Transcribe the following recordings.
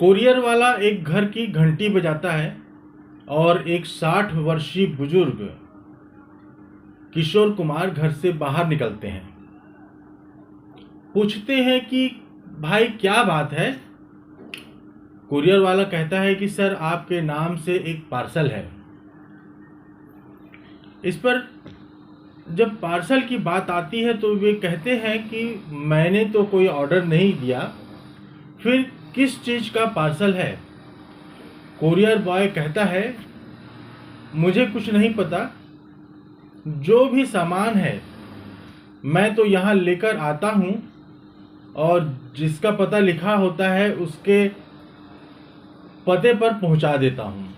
Courier वाला एक घर की घंटी बजाता है और एक 60 वर्षीय बुजुर्ग किशोर कुमार घर से बाहर निकलते हैं। पूछते हैं कि भाई क्या बात है। कुरियर वाला कहता है कि सर आपके नाम से एक पार्सल है। इस पर जब पार्सल की बात आती है तो वे कहते हैं कि मैंने तो कोई ऑर्डर नहीं दिया, फिर किस चीज़ का पार्सल है। कुरियर बॉय कहता है मुझे कुछ नहीं पता, जो भी सामान है मैं तो यहाँ लेकर आता हूँ और जिसका पता लिखा होता है उसके पते पर पहुँचा देता हूँ।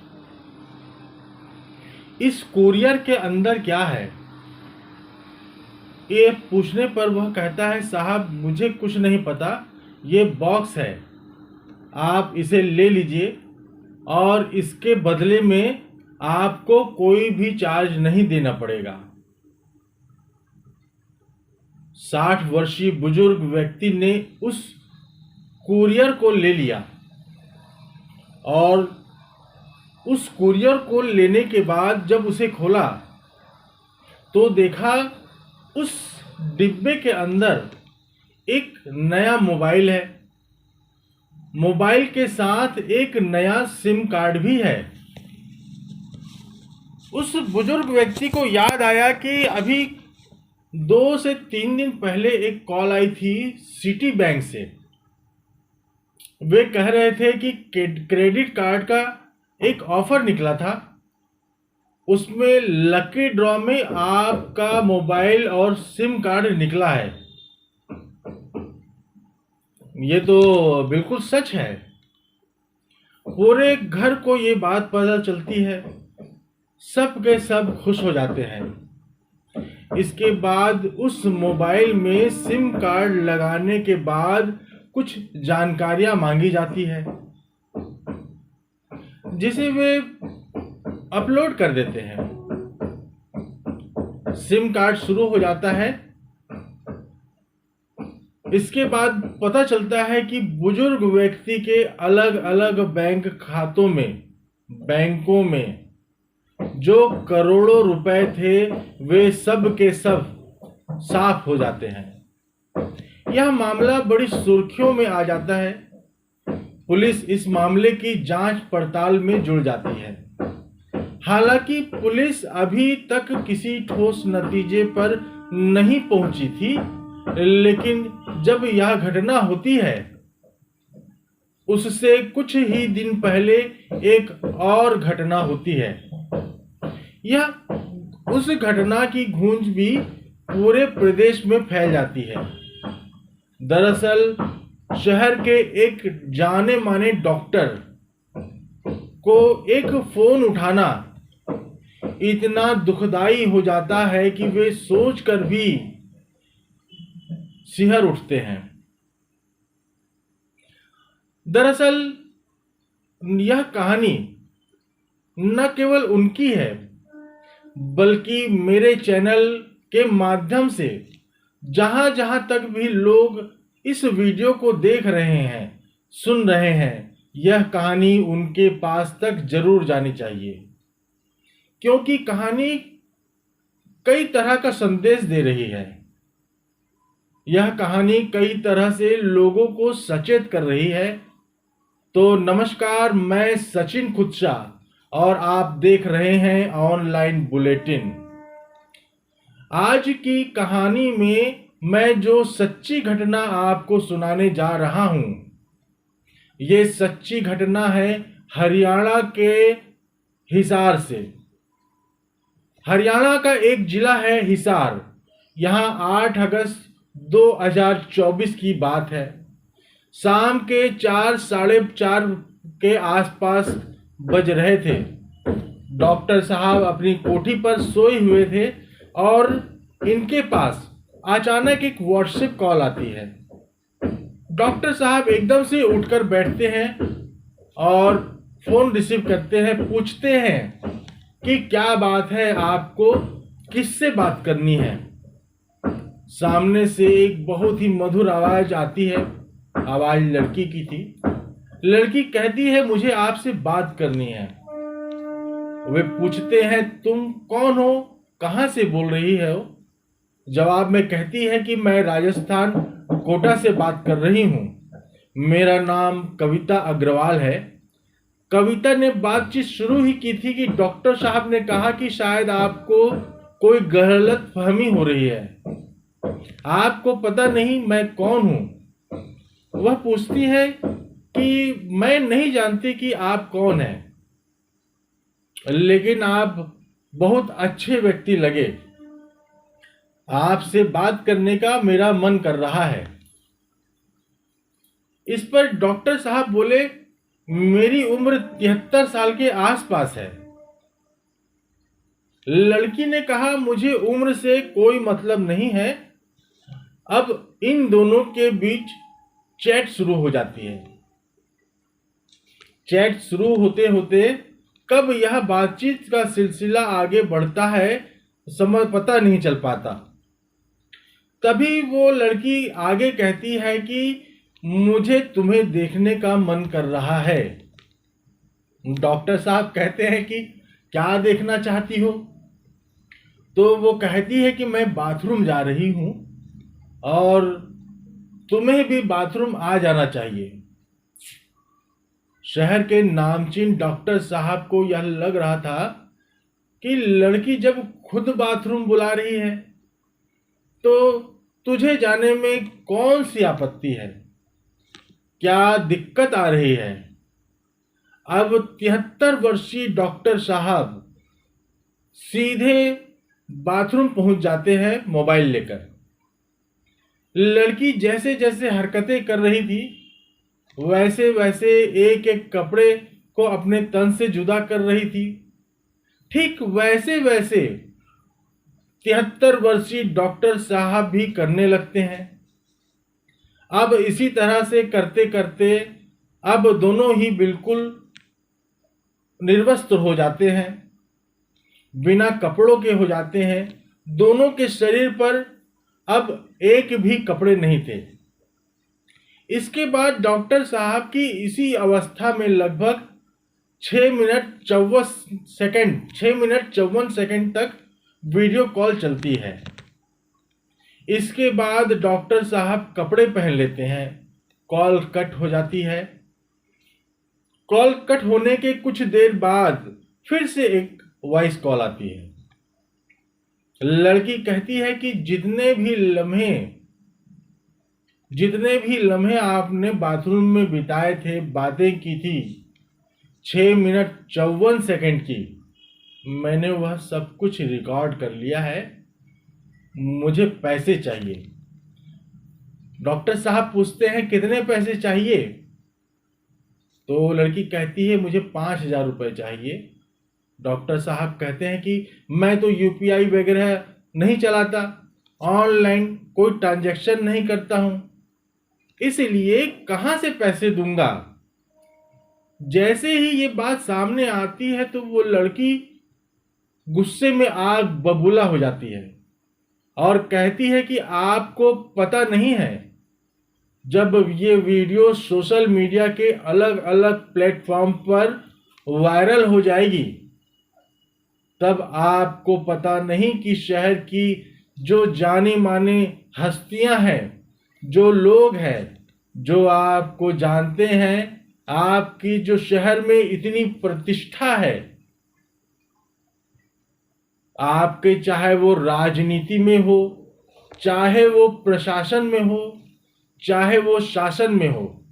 इस कुरियर के अंदर क्या है, ये पूछने पर वह कहता है साहब मुझे कुछ नहीं पता, ये बॉक्स है, आप इसे ले लीजिए और इसके बदले में आपको कोई भी चार्ज नहीं देना पड़ेगा। 60 वर्षीय बुजुर्ग व्यक्ति ने उस कुरियर को ले लिया और उस कुरियर को लेने के बाद जब उसे खोला तो देखा उस डिब्बे के अंदर एक नया मोबाइल है। मोबाइल के साथ एक नया सिम कार्ड भी है। उस बुजुर्ग व्यक्ति को याद आया कि अभी 2 से 3 दिन पहले एक कॉल आई थी सिटी बैंक से। वे कह रहे थे कि क्रेडिट कार्ड का एक ऑफर निकला था, उसमें लकी ड्रॉ में आपका मोबाइल और सिम कार्ड निकला है। ये तो बिल्कुल सच है। पूरे घर को ये बात पता चलती है, सब के सब खुश हो जाते हैं। इसके बाद उस मोबाइल में सिम कार्ड लगाने के बाद कुछ जानकारियां मांगी जाती है जिसे वे अपलोड कर देते हैं। सिम कार्ड शुरू हो जाता है। इसके बाद पता चलता है कि बुजुर्ग व्यक्ति के अलग अलग बैंक खातों में, बैंकों में जो करोड़ों रुपए थे वे सब के सब साफ हो जाते हैं। यह मामला बड़ी सुर्खियों में आ जाता है। पुलिस इस मामले की जांच पड़ताल में जुड़ जाती है। हालांकि पुलिस अभी तक किसी ठोस नतीजे पर नहीं पहुंची थी, लेकिन जब यह घटना होती है उससे कुछ ही दिन पहले एक और घटना होती है। यह उस घटना की गूंज भी पूरे प्रदेश में फैल जाती है। दरअसल शहर के एक जाने माने डॉक्टर को एक फोन उठाना इतना दुखदाई हो जाता है कि वे सोचकर भी सिहर उठते हैं। दरअसल यह कहानी न केवल उनकी है बल्कि मेरे चैनल के माध्यम से जहां जहां तक भी लोग इस वीडियो को देख रहे हैं, सुन रहे हैं, यह कहानी उनके पास तक जरूर जानी चाहिए, क्योंकि कहानी कई तरह का संदेश दे रही है। यह कहानी कई तरह से लोगों को सचेत कर रही है। तो नमस्कार, मैं सचिन खुदशा और आप देख रहे हैं ऑनलाइन बुलेटिन। आज की कहानी में मैं जो सच्ची घटना आपको सुनाने जा रहा हूं, ये सच्ची घटना है हरियाणा के हिसार से। हरियाणा का एक जिला है हिसार। यहाँ 8 अगस्त 2024 की बात है। शाम के 4 साढ़े 4 के आसपास बज रहे थे। डॉक्टर साहब अपनी कोठी पर सोए हुए थे और इनके पास अचानक एक व्हाट्सएप कॉल आती है। डॉक्टर साहब एकदम से उठकर बैठते हैं और फोन रिसीव करते हैं। पूछते हैं कि क्या बात है, आपको किससे बात करनी है। सामने से एक बहुत ही मधुर आवाज आती है। आवाज लड़की की थी। लड़की कहती है मुझे आपसे बात करनी है। वे पूछते हैं तुम कौन हो, कहाँ से बोल रही हो। जवाब में कहती है कि मैं राजस्थान कोटा से बात कर रही हूँ। मेरा नाम कविता अग्रवाल है। कविता ने बातचीत शुरू ही की थी कि डॉक्टर साहब ने कहा कि शायद आपको कोई गलत फहमी हो रही है। आपको पता नहीं मैं कौन हूँ। वह पूछती है कि मैं नहीं जानती कि आप कौन हैं, लेकिन आप बहुत अच्छे व्यक्ति लगे। आपसे बात करने का मेरा मन कर रहा है। इस पर डॉक्टर साहब बोले मेरी उम्र 73 साल के आसपास है। लड़की ने कहा मुझे उम्र से कोई मतलब नहीं है। अब इन दोनों के बीच चैट शुरू हो जाती है। चैट शुरू होते होते कब यह बातचीत का सिलसिला आगे बढ़ता है समझ पता नहीं चल पाता। तभी वो लड़की आगे कहती है कि मुझे तुम्हें देखने का मन कर रहा है। डॉक्टर साहब कहते हैं कि क्या देखना चाहती हो। तो वो कहती है कि मैं बाथरूम जा रही हूँ और तुम्हें भी बाथरूम आ जाना चाहिए। शहर के नामचीन डॉक्टर साहब को यह लग रहा था कि लड़की जब खुद बाथरूम बुला रही है तो तुझे जाने में कौन सी आपत्ति है, क्या दिक्कत आ रही है। अब 73 वर्षीय डॉक्टर साहब सीधे बाथरूम पहुंच जाते हैं मोबाइल लेकर। लड़की जैसे जैसे हरकतें कर रही थी वैसे वैसे एक एक कपड़े को अपने तन से जुदा कर रही थी। ठीक वैसे वैसे 73 वर्षीय डॉक्टर साहब भी करने लगते हैं। अब इसी तरह से करते करते अब दोनों ही बिल्कुल निर्वस्त्र हो जाते हैं, बिना कपड़ों के हो जाते हैं। दोनों के शरीर पर अब एक भी कपड़े नहीं थे। इसके बाद डॉक्टर साहब की इसी अवस्था में लगभग 6 मिनट 54 सेकंड तक वीडियो कॉल चलती है। इसके बाद डॉक्टर साहब कपड़े पहन लेते हैं। कॉल कट हो जाती है। कॉल कट होने के कुछ देर बाद फिर से एक वॉइस कॉल आती है। लड़की कहती है कि जितने भी लम्हे आपने बाथरूम में बिताए थे, बातें की थी 6 मिनट 54 सेकंड की, मैंने वह सब कुछ रिकॉर्ड कर लिया है। मुझे पैसे चाहिए। डॉक्टर साहब पूछते हैं कितने पैसे चाहिए। तो लड़की कहती है मुझे 5,000 रुपये चाहिए। डॉक्टर साहब कहते हैं कि मैं तो यूपीआई वगैरह नहीं चलाता, ऑनलाइन कोई ट्रांजैक्शन नहीं करता हूं, इसलिए कहां से पैसे दूंगा। जैसे ही ये बात सामने आती है तो वो लड़की गुस्से में आग बबूला हो जाती है और कहती है कि आपको पता नहीं है, जब ये वीडियो सोशल मीडिया के अलग अलग प्लेटफॉर्म पर वायरल हो जाएगी तब आपको पता नहीं कि शहर की जो जानी मानी हस्तियां हैं, जो लोग हैं जो आपको जानते हैं, आपकी जो शहर में इतनी प्रतिष्ठा है, आपके चाहे वो राजनीति में हो, चाहे वो प्रशासन में हो, चाहे वो शासन में हो,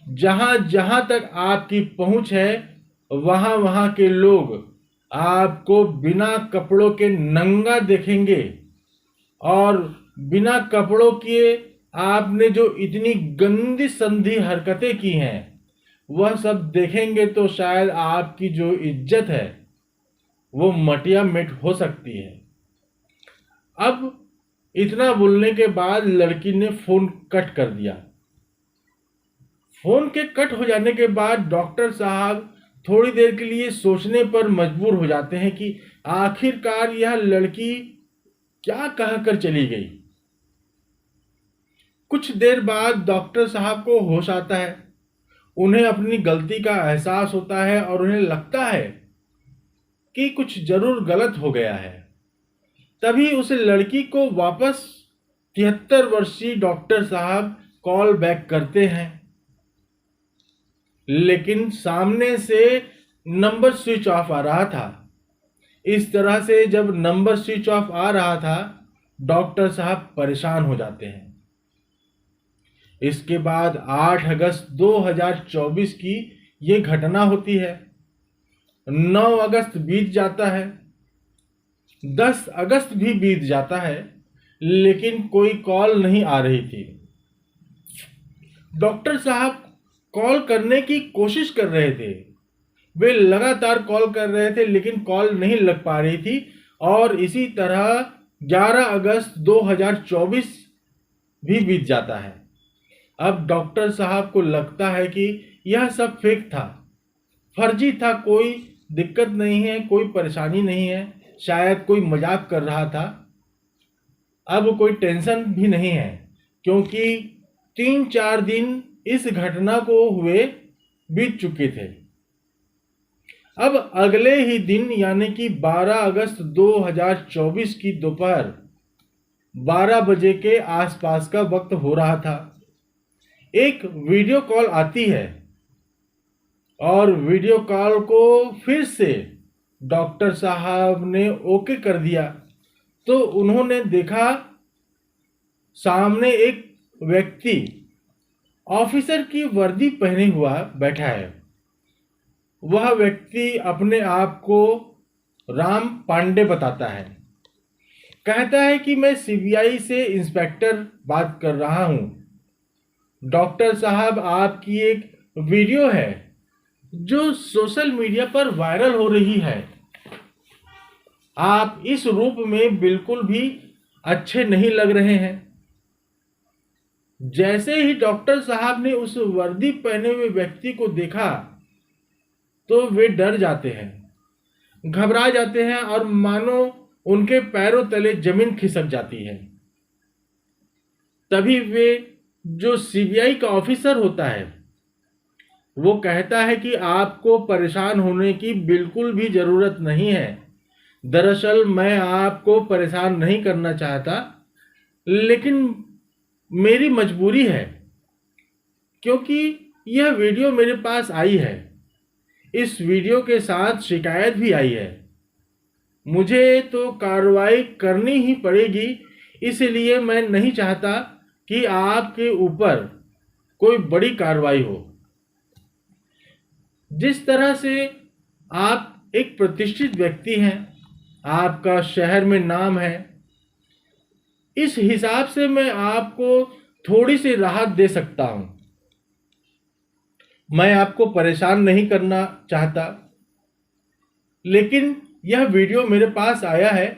जहां जहां तक आपकी पहुंच है वहां वहां के लोग आपको बिना कपड़ों के नंगा देखेंगे और बिना कपड़ों के आपने जो इतनी गंदी संधी हरकतें की हैं वह सब देखेंगे तो शायद आपकी जो इज्जत है वो मटिया मिट हो सकती है। अब इतना बोलने के बाद लड़की ने फोन कट कर दिया। फोन के कट हो जाने के बाद डॉक्टर साहब थोड़ी देर के लिए सोचने पर मजबूर हो जाते हैं कि आखिरकार यह लड़की क्या कहकर चली गई। कुछ देर बाद डॉक्टर साहब को होश आता है। उन्हें अपनी गलती का एहसास होता है और उन्हें लगता है कि कुछ जरूर गलत हो गया है। तभी उस लड़की को वापस 73 वर्षीय डॉक्टर साहब कॉल बैक करते हैं, लेकिन सामने से नंबर स्विच ऑफ आ रहा था। इस तरह से जब नंबर स्विच ऑफ आ रहा था, डॉक्टर साहब परेशान हो जाते हैं। इसके बाद 8 अगस्त 2024 की ये घटना होती है। 9 अगस्त बीत जाता है, 10 अगस्त भी बीत जाता है, लेकिन कोई कॉल नहीं आ रही थी। डॉक्टर साहब कॉल करने की कोशिश कर रहे थे, वे लगातार कॉल कर रहे थे, लेकिन कॉल नहीं लग पा रही थी। और इसी तरह 11 अगस्त 2024 भी बीत जाता है। अब डॉक्टर साहब को लगता है कि यह सब फेक था, फर्जी था, कोई दिक्कत नहीं है, कोई परेशानी नहीं है, शायद कोई मजाक कर रहा था। अब कोई टेंशन भी नहीं है, क्योंकि 3-4 दिन इस घटना को हुए बीत चुके थे। अब अगले ही दिन यानी कि 12 अगस्त 2024 की दोपहर 12 बजे के आसपास का वक्त हो रहा था। एक वीडियो कॉल आती है और वीडियो कॉल को फिर से डॉक्टर साहब ने ओके कर दिया। तो उन्होंने देखा सामने एक व्यक्ति ऑफिसर की वर्दी पहने हुआ बैठा है। वह व्यक्ति अपने आप को राम पांडे बताता है, कहता है कि मैं सीबीआई से इंस्पेक्टर बात कर रहा हूं। डॉक्टर साहब, आपकी एक वीडियो है जो सोशल मीडिया पर वायरल हो रही है। आप इस रूप में बिल्कुल भी अच्छे नहीं लग रहे हैं। जैसे ही डॉक्टर साहब ने उस वर्दी पहने हुए व्यक्ति को देखा तो वे डर जाते हैं, घबरा जाते हैं और मानो उनके पैरों तले जमीन खिसक जाती है। तभी वे जो सीबीआई का ऑफिसर होता है वो कहता है कि आपको परेशान होने की बिल्कुल भी ज़रूरत नहीं है। दरअसल मैं आपको परेशान नहीं करना चाहता, लेकिन मेरी मजबूरी है, क्योंकि यह वीडियो मेरे पास आई है। इस वीडियो के साथ शिकायत भी आई है। मुझे तो कार्रवाई करनी ही पड़ेगी, इसलिए मैं नहीं चाहता कि आपके ऊपर कोई बड़ी कार्रवाई हो। जिस तरह से आप एक प्रतिष्ठित व्यक्ति हैं, आपका शहर में नाम है, इस हिसाब से मैं आपको थोड़ी सी राहत दे सकता हूं। मैं आपको परेशान नहीं करना चाहता, लेकिन यह वीडियो मेरे पास आया है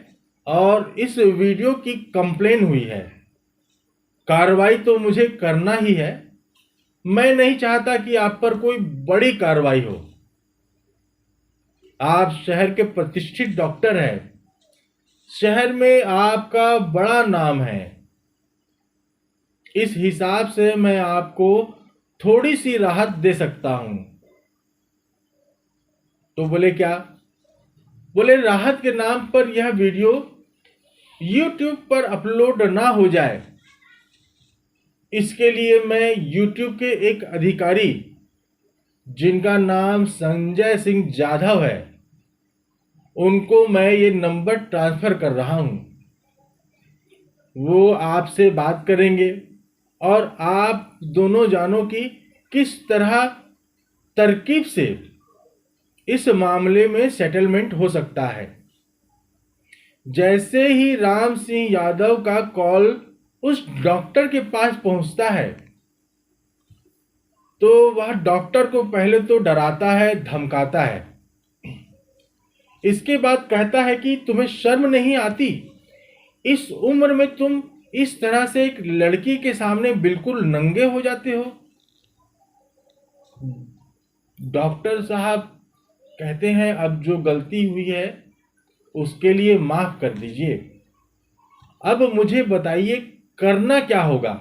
और इस वीडियो की कंप्लेन हुई है। कार्रवाई तो मुझे करना ही है। मैं नहीं चाहता कि आप पर कोई बड़ी कार्रवाई हो। आप शहर के प्रतिष्ठित डॉक्टर हैं, शहर में आपका बड़ा नाम है। इस हिसाब से मैं आपको थोड़ी सी राहत दे सकता हूं। तो बोले क्या? बोले राहत के नाम पर यह वीडियो YouTube पर अपलोड ना हो जाए, इसके लिए मैं YouTube के एक अधिकारी जिनका नाम संजय सिंह जाधव है, उनको मैं ये नंबर ट्रांसफ़र कर रहा हूं। वो आपसे बात करेंगे और आप दोनों जानो कि किस तरह तरकीब से इस मामले में सेटलमेंट हो सकता है। जैसे ही राम सिंह यादव का कॉल उस डॉक्टर के पास पहुंचता है तो वह डॉक्टर को पहले तो डराता है, धमकाता है। इसके बाद कहता है कि तुम्हें शर्म नहीं आती? इस उम्र में तुम इस तरह से एक लड़की के सामने बिल्कुल नंगे हो जाते हो। डॉक्टर साहब कहते हैं अब जो गलती हुई है उसके लिए माफ कर दीजिए। अब मुझे बताइए करना क्या होगा।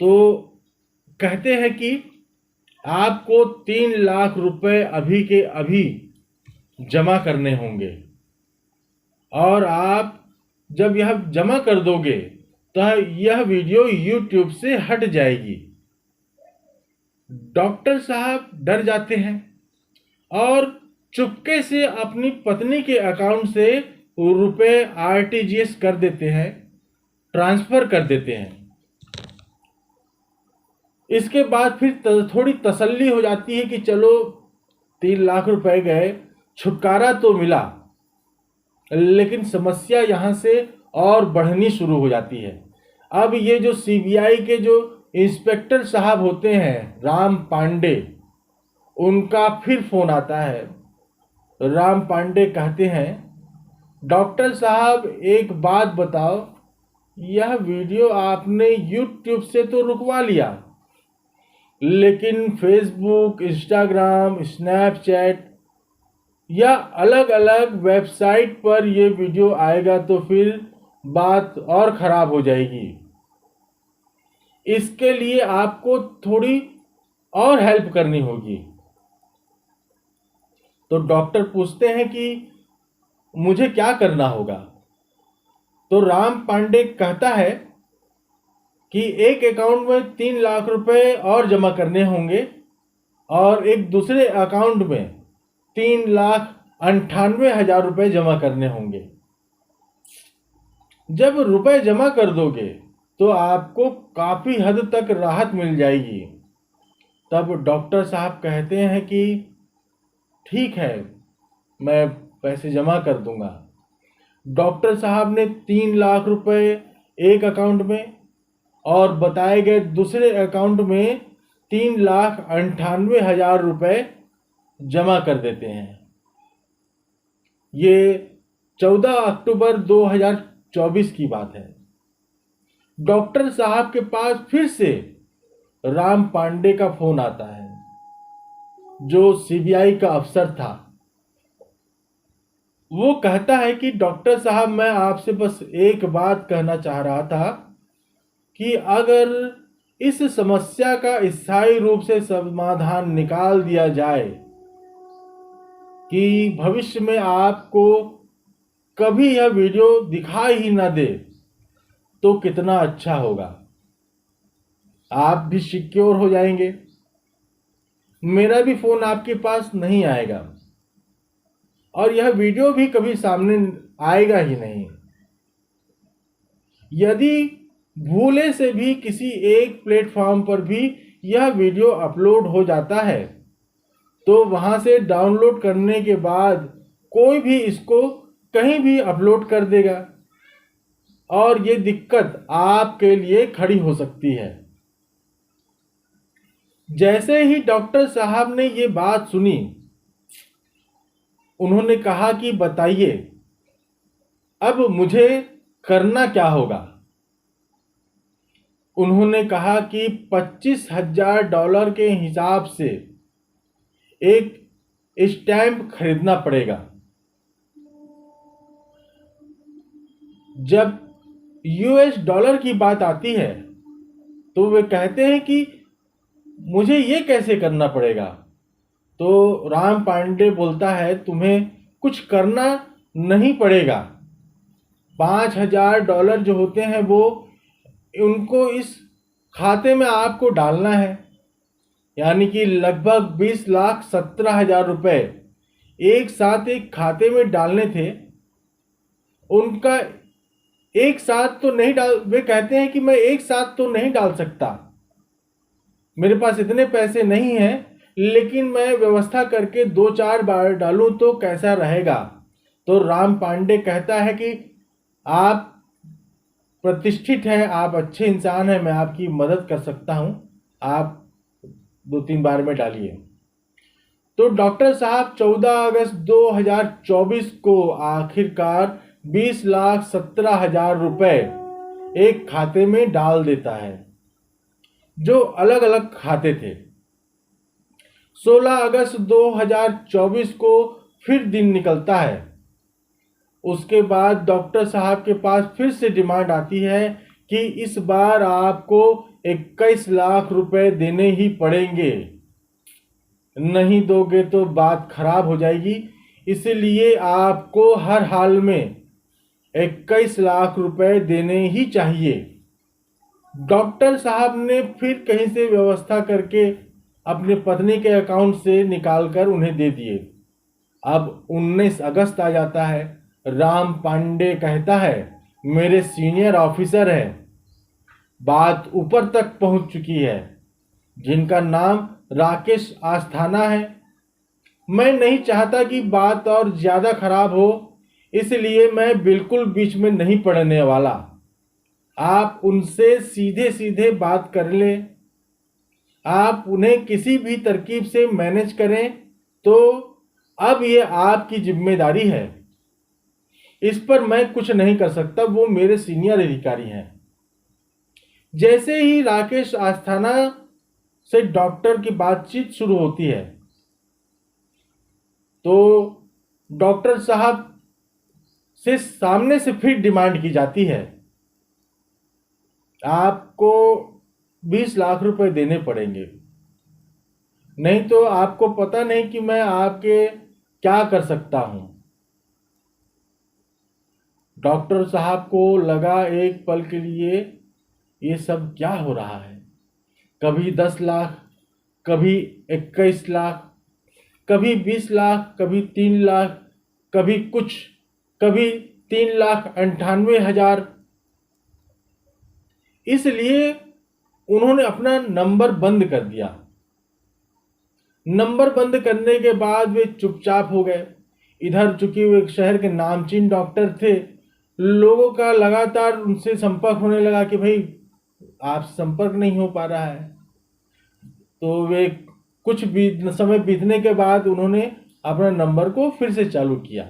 तो कहते हैं कि आपको 3 लाख रुपए अभी के अभी जमा करने होंगे, और आप जब यह जमा कर दोगे तो यह वीडियो YouTube से हट जाएगी। डॉक्टर साहब डर जाते हैं और चुपके से अपनी पत्नी के अकाउंट से रुपए RTGS कर देते हैं, ट्रांसफर कर देते हैं। इसके बाद फिर थोड़ी तसल्ली हो जाती है कि चलो 3 लाख रुपए गए, छुटकारा तो मिला। लेकिन समस्या यहाँ से और बढ़नी शुरू हो जाती है। अब ये जो CBI के जो इंस्पेक्टर साहब होते हैं, राम पांडे, उनका फिर फोन आता है। राम पांडे कहते हैं, डॉक्टर साहब एक बात बताओ, यह वीडियो आपने YouTube से तो रुकवा लिया, लेकिन फेसबुक, इंस्टाग्राम, स्नैपचैट या अलग अलग वेबसाइट पर यह वीडियो आएगा तो फिर बात और ख़राब हो जाएगी। इसके लिए आपको थोड़ी और हेल्प करनी होगी। तो डॉक्टर पूछते हैं कि मुझे क्या करना होगा। तो राम पांडे कहता है कि एक अकाउंट में 3 लाख रुपए और जमा करने होंगे और एक दूसरे अकाउंट में 3,98,000 रुपए जमा करने होंगे। जब रुपए जमा कर दोगे तो आपको काफ़ी हद तक राहत मिल जाएगी। तब डॉक्टर साहब कहते हैं कि ठीक है, मैं पैसे जमा कर दूंगा। डॉक्टर साहब ने 3 लाख रुपए एक अकाउंट में और बताए गए दूसरे अकाउंट में 3,98,000 रुपए जमा कर देते हैं। ये 14 अक्टूबर 2024 की बात है। डॉक्टर साहब के पास फिर से राम पांडे का फोन आता है, जो CBI का अफसर था। वो कहता है कि डॉक्टर साहब, मैं आपसे बस एक बात कहना चाह रहा था कि अगर इस समस्या का स्थायी रूप से समाधान निकाल दिया जाए कि भविष्य में आपको कभी यह वीडियो दिखाई ही ना दे, तो कितना अच्छा होगा। आप भी सिक्योर हो जाएंगे, मेरा भी फोन आपके पास नहीं आएगा और यह वीडियो भी कभी सामने आएगा ही नहीं। यदि भूले से भी किसी एक प्लेटफॉर्म पर भी यह वीडियो अपलोड हो जाता है तो वहां से डाउनलोड करने के बाद कोई भी इसको कहीं भी अपलोड कर देगा और ये दिक्कत आपके लिए खड़ी हो सकती है। जैसे ही डॉक्टर साहब ने ये बात सुनी, उन्होंने कहा कि बताइए अब मुझे करना क्या होगा। उन्होंने कहा कि $25,000 के हिसाब से एक स्टैंप खरीदना पड़ेगा। जब $US की बात आती है तो वे कहते हैं कि मुझे ये कैसे करना पड़ेगा। तो राम पांडे बोलता है, तुम्हें कुछ करना नहीं पड़ेगा। $5,000 जो होते हैं वो उनको इस खाते में आपको डालना है, यानी कि लगभग 20,17,000 रुपए एक साथ एक खाते में डालने थे। उनका एक साथ तो नहीं डाल, वे कहते हैं कि मैं एक साथ तो नहीं डाल सकता, मेरे पास इतने पैसे नहीं हैं, लेकिन मैं व्यवस्था करके 2-4 बार डालूं तो कैसा रहेगा। तो राम पांडे कहता है कि आप प्रतिष्ठित हैं, आप अच्छे इंसान हैं, मैं आपकी मदद कर सकता हूं, आप 2-3 बार में डालिए। तो डॉक्टर साहब 14 अगस्त 2024 को आखिरकार 20,17,000 रुपए एक खाते में डाल देता है, जो अलग अलग खाते थे। 16 अगस्त 2024 को फिर दिन निकलता है। उसके बाद डॉक्टर साहब के पास फिर से डिमांड आती है कि इस बार आपको 21 लाख रुपए देने ही पड़ेंगे। नहीं दोगे तो बात खराब हो जाएगी, इसलिए आपको हर हाल में 21 लाख रुपए देने ही चाहिए। डॉक्टर साहब ने फिर कहीं से व्यवस्था करके अपने पत्नी के अकाउंट से निकालकर उन्हें दे दिए। अब 19 अगस्त आ जाता है। राम पांडे कहता है, मेरे सीनियर ऑफिसर है, बात ऊपर तक पहुंच चुकी है, जिनका नाम राकेश आस्थाना है। मैं नहीं चाहता कि बात और ज़्यादा खराब हो, इसलिए मैं बिल्कुल बीच में नहीं पड़ने वाला। आप उनसे सीधे सीधे बात कर लें। आप उन्हें किसी भी तरकीब से मैनेज करें, तो अब ये आपकी जिम्मेदारी है। इस पर मैं कुछ नहीं कर सकता, वो मेरे सीनियर अधिकारी हैं। जैसे ही राकेश आस्थाना से डॉक्टर की बातचीत शुरू होती है, तो डॉक्टर साहब से सामने से फिर डिमांड की जाती है, आपको 20 लाख रुपए देने पड़ेंगे, नहीं तो आपको पता नहीं कि मैं आपके क्या कर सकता हूं। डॉक्टर साहब को लगा एक पल के लिए, ये सब क्या हो रहा है। कभी 10 लाख, कभी 21 लाख, कभी 20 लाख, कभी 3 लाख, कभी कुछ, कभी 3,98,000। इसलिए उन्होंने अपना नंबर बंद कर दिया। नंबर बंद करने के बाद वे चुपचाप हो गए। इधर चूंकि वो एक शहर के नामचीन डॉक्टर थे, लोगों का लगातार उनसे संपर्क होने लगा कि भाई आप संपर्क नहीं हो पा रहा है। तो वे कुछ समय बीतने के बाद उन्होंने अपना नंबर को फिर से चालू किया।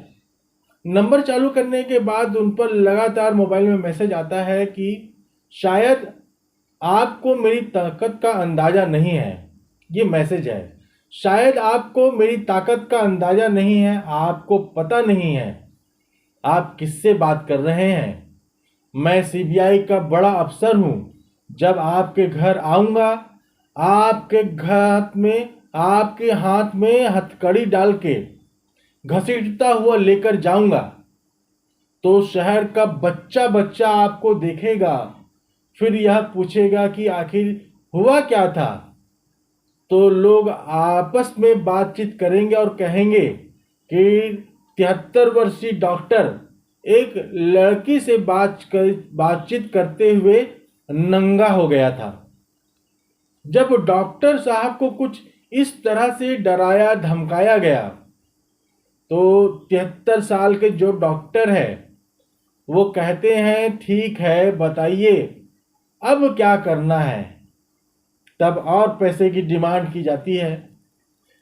नंबर चालू करने के बाद उन पर लगातार मोबाइल में मैसेज आता है कि शायद आपको मेरी ताकत का अंदाज़ा नहीं है। ये मैसेज है, शायद आपको मेरी ताकत का अंदाज़ा नहीं है, आपको पता नहीं है आप किससे बात कर रहे हैं। मैं सीबीआई का बड़ा अफसर हूँ। जब आपके घर आऊँगा, आपके हाथ में हथकड़ी डाल के घसीटता हुआ लेकर जाऊँगा, तो शहर का बच्चा बच्चा आपको देखेगा, फिर यह पूछेगा कि आखिर हुआ क्या था। तो लोग आपस में बातचीत करेंगे और कहेंगे कि 73 वर्षीय डॉक्टर एक लड़की से बातचीत करते हुए नंगा हो गया था। जब डॉक्टर साहब को कुछ इस तरह से डराया धमकाया गया, तो 73 साल के जो डॉक्टर है वो कहते हैं, ठीक है बताइए अब क्या करना है। तब और पैसे की डिमांड की जाती है।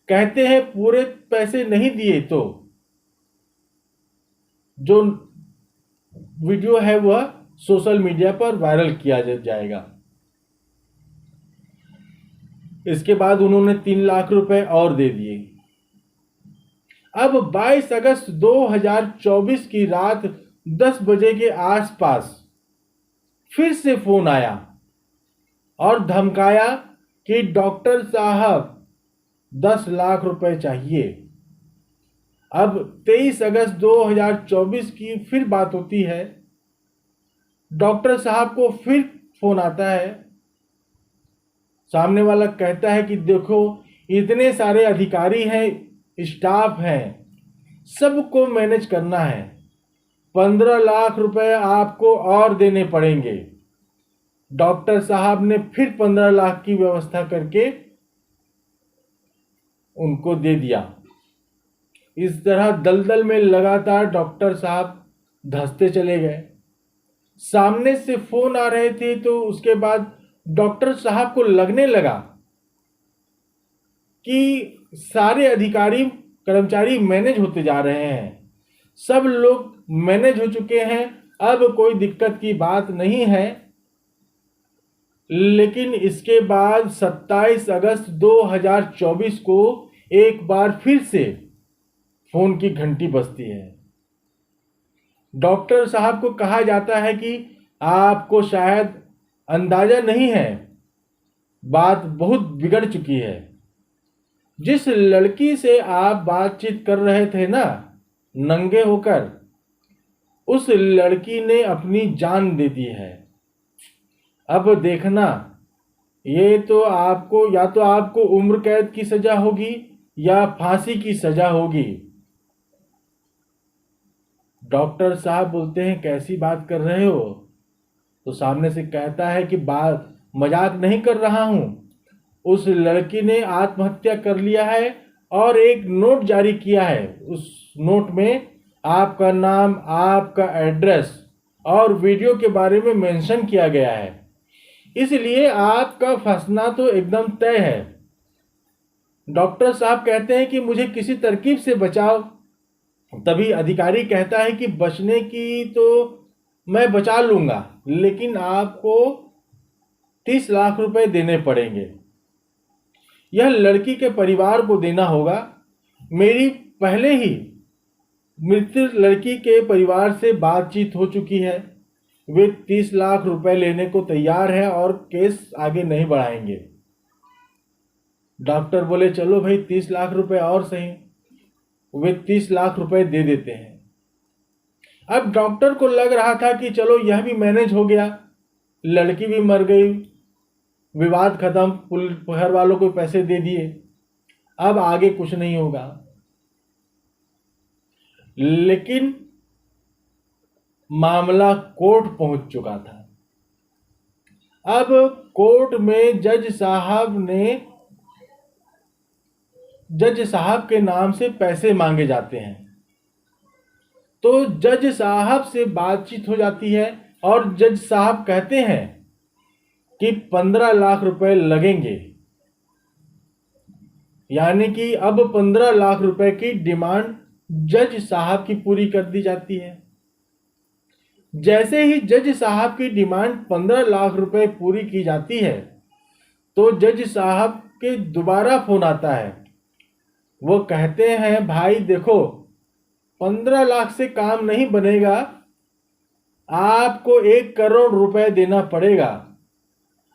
कहते हैं पूरे पैसे नहीं दिए तो जो वीडियो है वह सोशल मीडिया पर वायरल किया जाएगा। इसके बाद उन्होंने 3 लाख रुपए और दे दिए। अब 22 अगस्त 2024 की रात 10 बजे के आसपास फिर से फोन आया और धमकाया कि डॉक्टर साहब 10 लाख रुपए चाहिए। अब 23 अगस्त 2024 की फिर बात होती है। डॉक्टर साहब को फिर फोन आता है। सामने वाला कहता है कि देखो इतने सारे अधिकारी हैं, स्टाफ हैं, सबको मैनेज करना है, 15 लाख रुपए आपको और देने पड़ेंगे। डॉक्टर साहब ने फिर 15 लाख की व्यवस्था करके उनको दे दिया। इस तरह दलदल में लगातार डॉक्टर साहब धंसते चले गए। सामने से फोन आ रहे थे, तो उसके बाद डॉक्टर साहब को लगने लगा कि सारे अधिकारी कर्मचारी मैनेज होते जा रहे हैं, सब लोग मैनेज हो चुके हैं, अब कोई दिक्कत की बात नहीं है। लेकिन इसके बाद 27 अगस्त 2024 को एक बार फिर से फोन की घंटी बजती है। डॉक्टर साहब को कहा जाता है कि आपको शायद अंदाजा नहीं है, बात बहुत बिगड़ चुकी है। जिस लड़की से आप बातचीत कर रहे थे ना, नंगे होकर, उस लड़की ने अपनी जान दे दी है। अब देखना, ये तो आपको या तो आपको उम्र कैद की सजा होगी या फांसी की सजा होगी। डॉक्टर साहब बोलते हैं कैसी बात कर रहे हो? तो सामने से कहता है कि बात मजाक नहीं कर रहा हूं। उस लड़की ने आत्महत्या कर लिया है और एक नोट जारी किया है। उस नोट में आपका नाम, आपका एड्रेस और वीडियो के बारे में मेंशन किया गया है। इसलिए आपका फंसना तो एकदम तय है। डॉक्टर साहब कहते हैं कि मुझे किसी तरकीब से बचाओ। तभी अधिकारी कहता है कि बचने की तो मैं बचा लूंगा, लेकिन आपको 30 लाख रुपए देने पड़ेंगे। यह लड़की के परिवार को देना होगा। मेरी पहले ही मृत लड़की के परिवार से बातचीत हो चुकी है। वे 30 लाख रुपए लेने को तैयार है और केस आगे नहीं बढ़ाएंगे। डॉक्टर बोले चलो भाई 30 लाख रुपए और सही। वे 30 लाख रुपए दे देते हैं। अब डॉक्टर को लग रहा था कि चलो यह भी मैनेज हो गया, लड़की भी मर गई, विवाद खत्म, घर वालों को पैसे दे दिए, अब आगे कुछ नहीं होगा। लेकिन मामला कोर्ट पहुंच चुका था। अब कोर्ट में जज साहब के नाम से पैसे मांगे जाते हैं। तो जज साहब से बातचीत हो जाती है और जज साहब कहते हैं कि 15 लाख रुपए लगेंगे। यानी कि अब 15 लाख रुपए की डिमांड जज साहब की पूरी कर दी जाती है। जैसे ही जज साहब की डिमांड 15 लाख रुपए पूरी की जाती है, तो जज साहब के दोबारा फोन आता है। वो कहते हैं भाई देखो, 15 लाख से काम नहीं बनेगा, आपको 1 करोड़ रुपए देना पड़ेगा।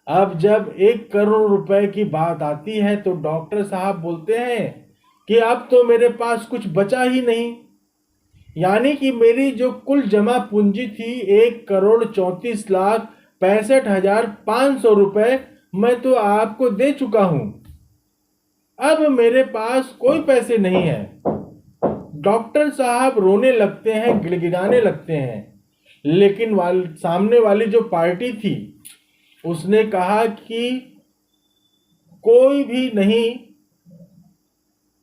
अब जब 1 करोड़ रुपए की बात आती है तो डॉक्टर साहब बोलते हैं कि अब तो मेरे पास कुछ बचा ही नहीं। यानी कि मेरी जो कुल जमा पूंजी थी 1,34,65,500 रुपए, मैं तो आपको दे चुका हूं। अब मेरे पास कोई पैसे नहीं है। डॉक्टर साहब रोने लगते हैं, गिड़गिड़ाने लगते हैं। लेकिन सामने वाली जो पार्टी थी उसने कहा कि कोई भी नहीं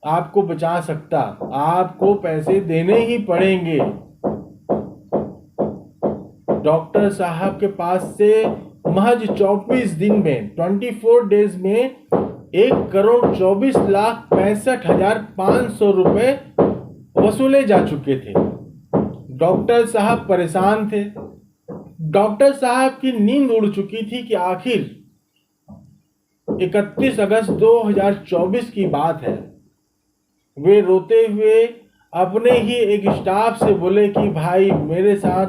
आपको बचा सकता, आपको पैसे देने ही पड़ेंगे। डॉक्टर साहब के पास से महज 24 दिन में 24 डेज में 1,24,65,500 रुपए वसूले जा चुके थे। डॉक्टर साहब परेशान थे। डॉक्टर साहब की नींद उड़ चुकी थी कि आखिर 31 अगस्त 2024 की बात है। वे रोते हुए अपने ही एक स्टाफ से बोले कि भाई मेरे साथ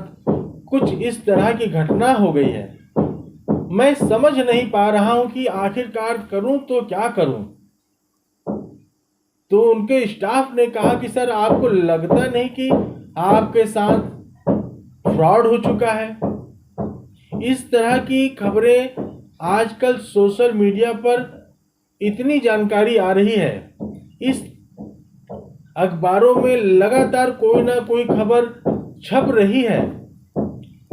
कुछ इस तरह की घटना हो गई है, मैं समझ नहीं पा रहा हूं कि आखिरकार करूं तो क्या करूं। तो उनके स्टाफ ने कहा कि सर आपको लगता नहीं कि आपके साथ फ्रॉड हो चुका है? इस तरह की खबरें आजकल सोशल मीडिया पर इतनी जानकारी आ रही है, इस अखबारों में लगातार कोई ना कोई खबर छप रही है।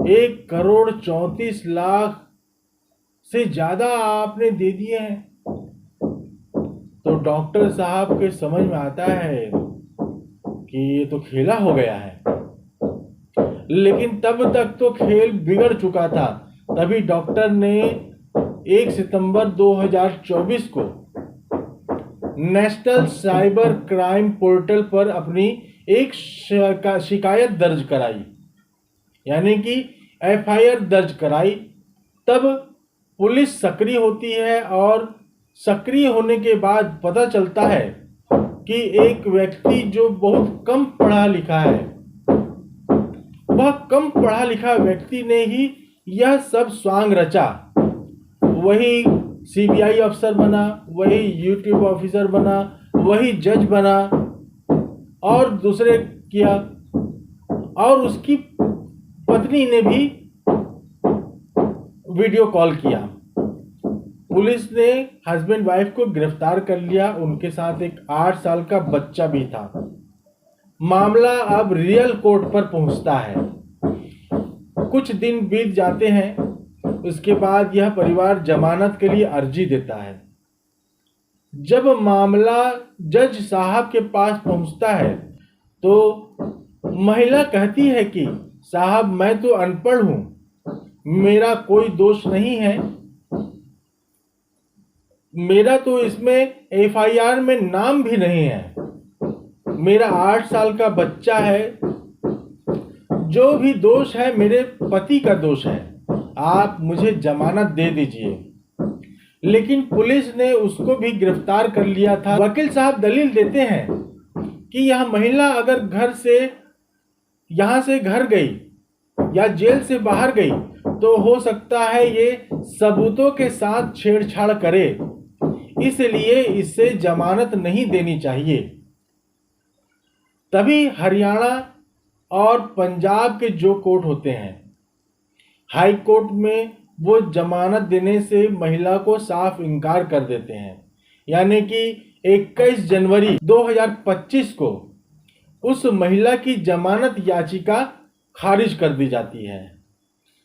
1,34,00,000 से ज्यादा आपने दे दिए हैं। तो डॉक्टर साहब के समझ में आता है कि ये तो खेला हो गया है। लेकिन तब तक तो खेल बिगड़ चुका था। तभी डॉक्टर ने 1 सितंबर 2024 को नेशनल साइबर क्राइम पोर्टल पर अपनी एक शिकायत दर्ज कराई, यानी कि एफआईआर दर्ज कराई। तब पुलिस सक्रिय होती है और सक्रिय होने के बाद पता चलता है कि एक व्यक्ति जो बहुत कम पढ़ा लिखा है, वह कम पढ़ा लिखा व्यक्ति ने ही यह सब स्वांग रचा। वही सीबीआई अफसर बना, वही यूट्यूब ऑफिसर बना, वही जज बना और दूसरे किया। और उसकी पत्नी ने भी वीडियो कॉल किया। पुलिस ने हस्बैंड वाइफ को गिरफ्तार कर लिया, उनके साथ एक 8 साल का बच्चा भी था। मामला अब रियल कोर्ट पर पहुंचता है। कुछ दिन बीत जाते हैं, उसके बाद यह परिवार जमानत के लिए अर्जी देता है। जब मामला जज साहब के पास पहुंचता है तो महिला कहती है कि साहब, मैं तो अनपढ़ हूं, मेरा कोई दोष नहीं है, मेरा तो इसमें एफआईआर में नाम भी नहीं है, मेरा 8 साल का बच्चा है, जो भी दोष है मेरे पति का दोष है, आप मुझे जमानत दे दीजिए। लेकिन पुलिस ने उसको भी गिरफ्तार कर लिया था। वकील साहब दलील देते हैं कि यह महिला अगर यहाँ से घर गई या जेल से बाहर गई तो हो सकता है ये सबूतों के साथ छेड़छाड़ करे, इसलिए इसे जमानत नहीं देनी चाहिए। तभी हरियाणा और पंजाब के जो कोर्ट होते हैं, हाई कोर्ट में वो जमानत देने से महिला को साफ इनकार कर देते हैं। यानी कि 21 जनवरी 2025 को उस महिला की जमानत याचिका खारिज कर दी जाती है।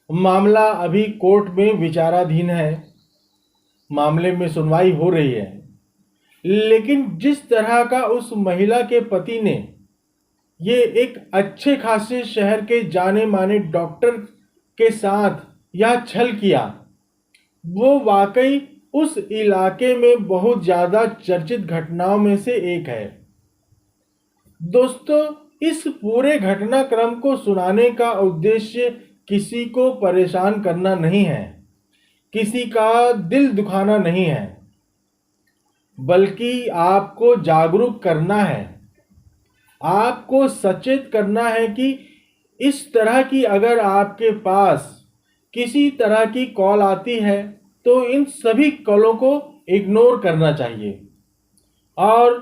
मामला अभी कोर्ट में विचाराधीन है, मामले में सुनवाई हो रही है। लेकिन जिस तरह का उस महिला के पति ने ये एक अच्छे खासे शहर के जाने माने डॉक्टर के साथ यह छल किया, वो वाकई उस इलाके में बहुत ज़्यादा चर्चित घटनाओं में से एक है। दोस्तों, इस पूरे घटनाक्रम को सुनाने का उद्देश्य किसी को परेशान करना नहीं है, किसी का दिल दुखाना नहीं है, बल्कि आपको जागरूक करना है, आपको सचेत करना है कि इस तरह की अगर आपके पास किसी तरह की कॉल आती है तो इन सभी कॉलों को इग्नोर करना चाहिए और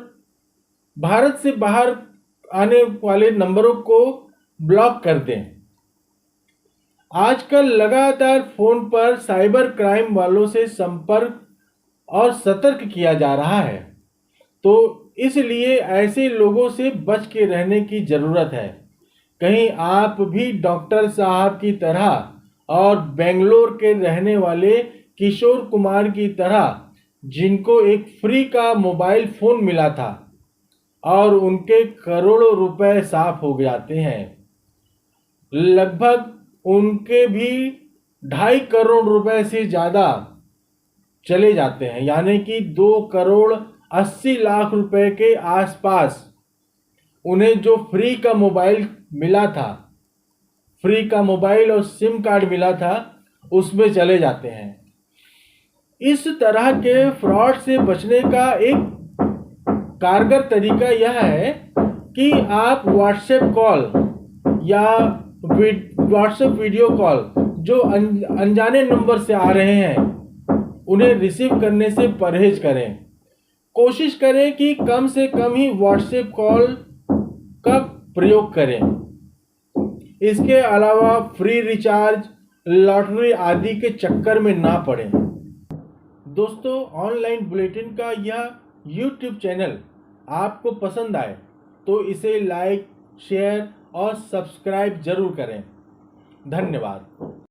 भारत से बाहर आने वाले नंबरों को ब्लॉक कर दें। आजकल लगातार फोन पर साइबर क्राइम वालों से संपर्क और सतर्क किया जा रहा है, तो इसलिए ऐसे लोगों से बच के रहने की ज़रूरत है। कहीं आप भी डॉक्टर साहब की तरह और बेंगलोर के रहने वाले किशोर कुमार की तरह, जिनको एक फ्री का मोबाइल फ़ोन मिला था और उनके करोड़ों रुपए साफ हो जाते हैं, लगभग उनके भी 2.5 करोड़ रुपए से ज़्यादा चले जाते हैं, यानी कि 2 करोड़ 80 लाख रुपए के आसपास उन्हें जो फ्री का मोबाइल मिला था, फ्री का मोबाइल और सिम कार्ड मिला था, उसमें चले जाते हैं। इस तरह के फ्रॉड से बचने का एक कारगर तरीका यह है कि आप व्हाट्सएप कॉल या व्हाट्सएप वीडियो कॉल जो अनजाने नंबर से आ रहे हैं, उन्हें रिसीव करने से परहेज करें। कोशिश करें कि कम से कम ही व्हाट्सएप कॉल का प्रयोग करें। इसके अलावा फ्री रिचार्ज, लॉटरी आदि के चक्कर में ना पड़ें। दोस्तों, ऑनलाइन बुलेटिन का यह यूट्यूब चैनल आपको पसंद आए तो इसे लाइक, शेयर और सब्सक्राइब जरूर करें। धन्यवाद।